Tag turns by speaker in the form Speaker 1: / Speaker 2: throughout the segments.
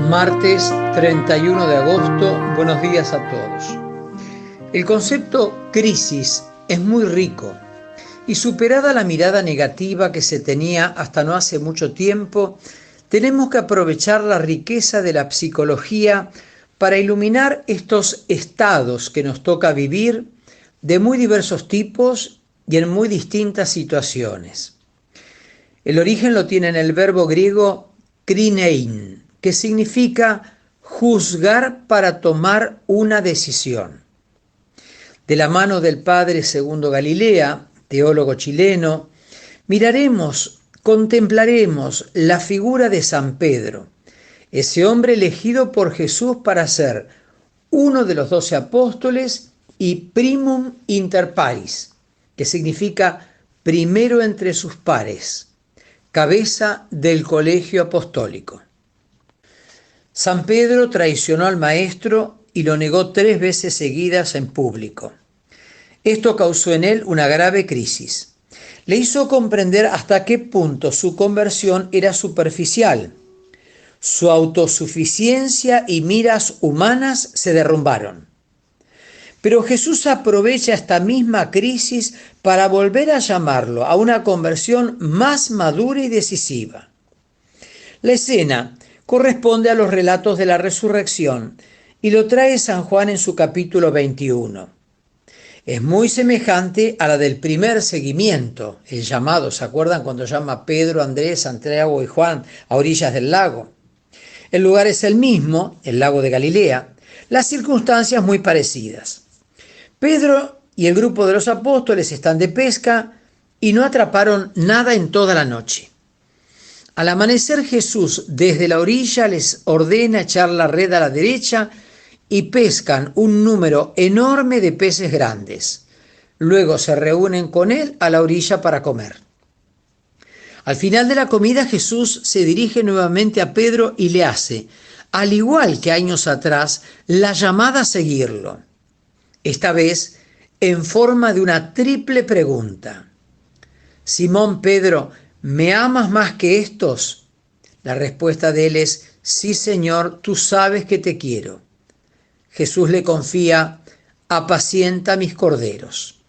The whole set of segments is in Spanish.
Speaker 1: Martes 31 de agosto, buenos días a todos. El concepto crisis es muy rico y superada la mirada negativa que se tenía hasta no hace mucho tiempo, tenemos que aprovechar la riqueza de la psicología para iluminar estos estados que nos toca vivir de muy diversos tipos y en muy distintas situaciones. El origen lo tiene en el verbo griego krinein, que significa juzgar para tomar una decisión. De la mano del padre Segundo Galilea, teólogo chileno, contemplaremos la figura de San Pedro, ese hombre elegido por Jesús para ser uno de los 12 apóstoles y primum inter pares, que significa primero entre sus pares, cabeza del colegio apostólico. San Pedro traicionó al Maestro y lo negó 3 veces seguidas en público. Esto causó en él una grave crisis. Le hizo comprender hasta qué punto su conversión era superficial. Su autosuficiencia y miras humanas se derrumbaron. Pero Jesús aprovecha esta misma crisis para volver a llamarlo a una conversión más madura y decisiva. La escena corresponde a los relatos de la resurrección y lo trae San Juan en su capítulo 21. Es muy semejante a la del primer seguimiento, el llamado, ¿se acuerdan cuando llama Pedro, Andrés, Santiago y Juan a orillas del lago? El lugar es el mismo, el lago de Galilea, las circunstancias muy parecidas. Pedro y el grupo de los apóstoles están de pesca y no atraparon nada en toda la noche. Al amanecer Jesús desde la orilla les ordena echar la red a la derecha y pescan un número enorme de peces grandes. Luego se reúnen con él a la orilla para comer. Al final de la comida Jesús se dirige nuevamente a Pedro y le hace, al igual que años atrás, la llamada a seguirlo. Esta vez en forma de una triple pregunta. Simón Pedro, ¿me amas más que estos? La respuesta de él es, sí, Señor, tú sabes que te quiero. Jesús le confía, apacienta mis corderos.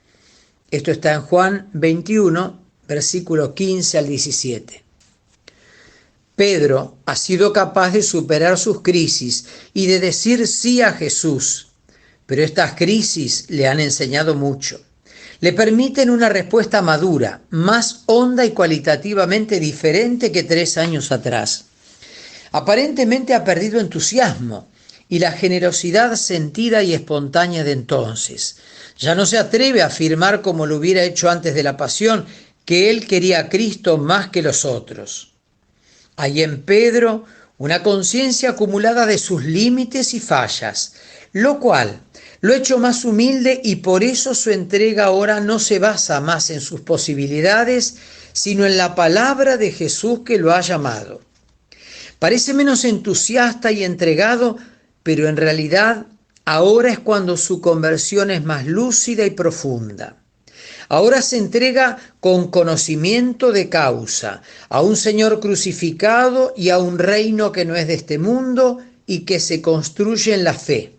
Speaker 1: Esto está en Juan 21, versículos 15 al 17. Pedro ha sido capaz de superar sus crisis y de decir sí a Jesús, pero estas crisis le han enseñado mucho. Le permiten una respuesta madura, más honda y cualitativamente diferente que 3 años atrás. Aparentemente ha perdido entusiasmo y la generosidad sentida y espontánea de entonces. Ya no se atreve a afirmar como lo hubiera hecho antes de la pasión, que él quería a Cristo más que los otros. Hay en Pedro una conciencia acumulada de sus límites y fallas, lo cual lo ha hecho más humilde y por eso su entrega ahora no se basa más en sus posibilidades, sino en la palabra de Jesús que lo ha llamado. Parece menos entusiasta y entregado, pero en realidad ahora es cuando su conversión es más lúcida y profunda. Ahora se entrega con conocimiento de causa a un Señor crucificado y a un reino que no es de este mundo y que se construye en la fe.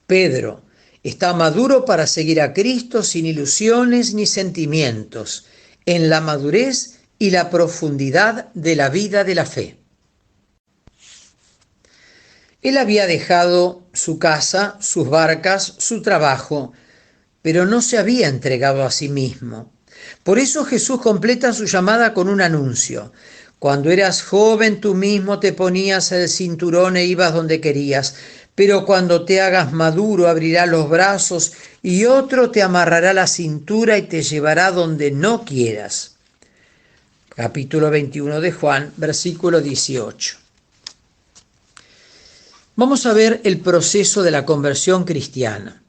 Speaker 1: Pedro está maduro para seguir a Cristo sin ilusiones ni sentimientos, en la madurez y la profundidad de la vida de la fe. Él había dejado su casa, sus barcas, su trabajo, pero no se había entregado a sí mismo. Por eso Jesús completa su llamada con un anuncio. Cuando eras joven tú mismo te ponías el cinturón e ibas donde querías, pero cuando te hagas maduro abrirás los brazos y otro te amarrará la cintura y te llevará donde no quieras. Capítulo 21 de Juan, versículo 18. Vamos a ver el proceso de la conversión cristiana.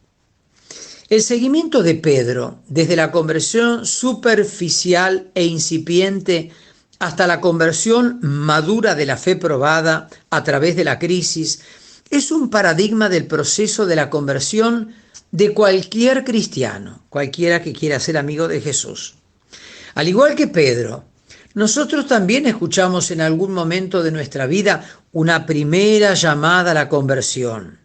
Speaker 1: El seguimiento de Pedro, desde la conversión superficial e incipiente hasta la conversión madura de la fe probada a través de la crisis, es un paradigma del proceso de la conversión de cualquier cristiano, cualquiera que quiera ser amigo de Jesús. Al igual que Pedro, nosotros también escuchamos en algún momento de nuestra vida una primera llamada a la conversión.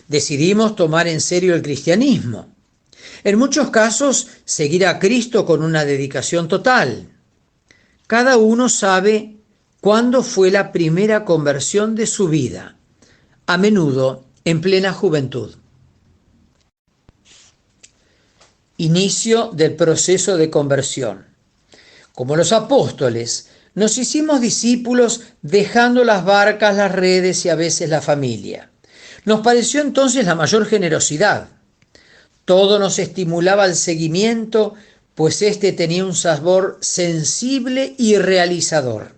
Speaker 1: Decidimos tomar en serio el cristianismo. En muchos casos, seguir a Cristo con una dedicación total. Cada uno sabe cuándo fue la primera conversión de su vida, a menudo en plena juventud. Inicio del proceso de conversión. Como los apóstoles, nos hicimos discípulos dejando las barcas, las redes y a veces la familia. Nos pareció entonces la mayor generosidad. Todo nos estimulaba al seguimiento, pues este tenía un sabor sensible y realizador.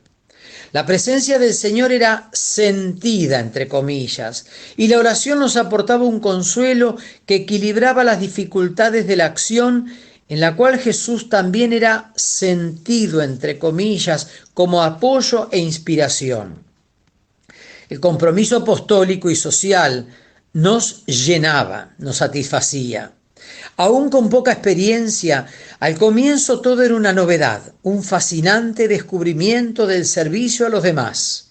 Speaker 1: La presencia del Señor era sentida, entre comillas, y la oración nos aportaba un consuelo que equilibraba las dificultades de la acción, en la cual Jesús también era sentido, entre comillas, como apoyo e inspiración. El compromiso apostólico y social nos llenaba, nos satisfacía. Aún con poca experiencia, al comienzo todo era una novedad, un fascinante descubrimiento del servicio a los demás.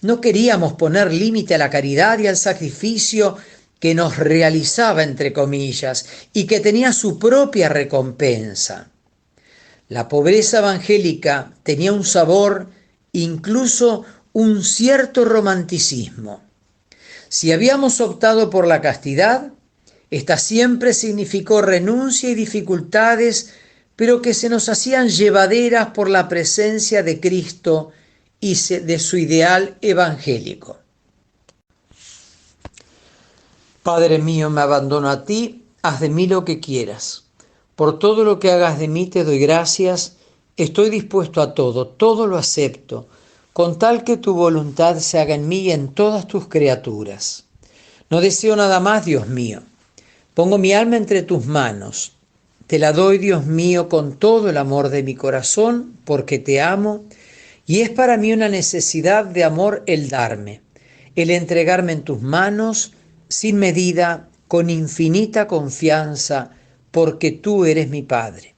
Speaker 1: No queríamos poner límite a la caridad y al sacrificio que nos realizaba, entre comillas, y que tenía su propia recompensa. La pobreza evangélica tenía un sabor, incluso un cierto romanticismo. Si habíamos optado por la castidad, esta siempre significó renuncia y dificultades, pero que se nos hacían llevaderas por la presencia de Cristo y de su ideal evangélico. Padre mío, me abandono a ti, haz de mí lo que quieras. Por todo lo que hagas de mí te doy gracias, estoy dispuesto a todo, todo lo acepto, con tal que tu voluntad se haga en mí y en todas tus criaturas. No deseo nada más, Dios mío. Pongo mi alma entre tus manos. Te la doy, Dios mío, con todo el amor de mi corazón, porque te amo, y es para mí una necesidad de amor el darme, el entregarme en tus manos, sin medida, con infinita confianza, porque tú eres mi Padre.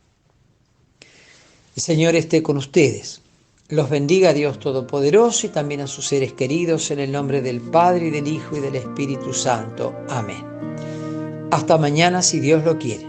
Speaker 1: El Señor esté con ustedes. Los bendiga Dios Todopoderoso y también a sus seres queridos, en el nombre del Padre, y del Hijo, y del Espíritu Santo. Amén. Hasta mañana, si Dios lo quiere.